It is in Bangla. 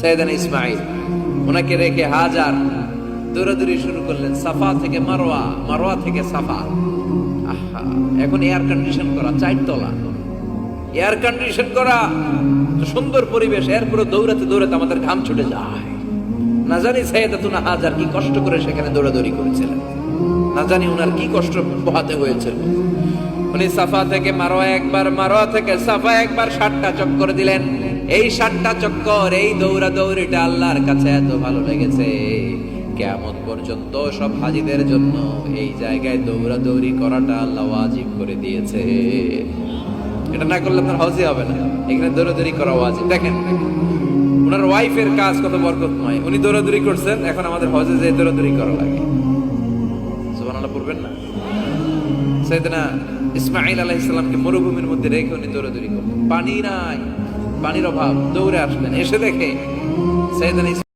সাইয়েদানা ইসমাঈল, ওনাকে রেখে হাজার দৌড়াদৌড়ি শুরু করলেন সাফা থেকে মারওয়া, মারওয়া থেকে সাফা। আহা, এখন এয়ার কন্ডিশন করা, 4 তলা এয়ার কন্ডিশন করা, সুন্দর পরিবেশ, এরপরে দৌড়াতে দৌড়াতে আমাদের ঘাম ছুটে যায়। না জানি সাইয়েদাতুনা হাজার কি কষ্ট করে সেখানে দৌড়াদৌড়ি করেছিলেন, না জানি ওনার কি কষ্ট পোহাতে হয়েছিল। উনি সাফা থেকে মারওয়া একবার, মারওয়া থেকে সাফা একবার 60টা চক্কর দিলেন। এই 60টা চক্কর, এই দৌড়াদৌড়িটা আল্লাহর কাছে এত ভালো লেগেছে, কিয়ামত পর্যন্ত সব হাজীদের জন্য এই জায়গায় দৌড়াদৌড়ি করাটা আল্লাহ ওয়াজিব করে দিয়েছে। এটা না করলে আপনার হজই হবে না, এখানে দৌড়াদৌড়ি করা ওয়াজিব। দেখেন ওনার ওয়াইফের কাজ কত বরকতময়, উনি দৌড়াদৌড়ি করছেন, এখন আমাদের হজে যে দৌড়াদৌড়ি করা লাগে। সুবহানাল্লাহ পড়বেন না? সাইয়েদনা ইসমাঈল আলাইহিস সালামকে মরুভূমির মধ্যে রেখে উনি দৌড়াদৌড়ি করলেন, পানি নাই, পানির অভাব, দৌড়ে আসলেন, এসে দেখে সাইয়েদনা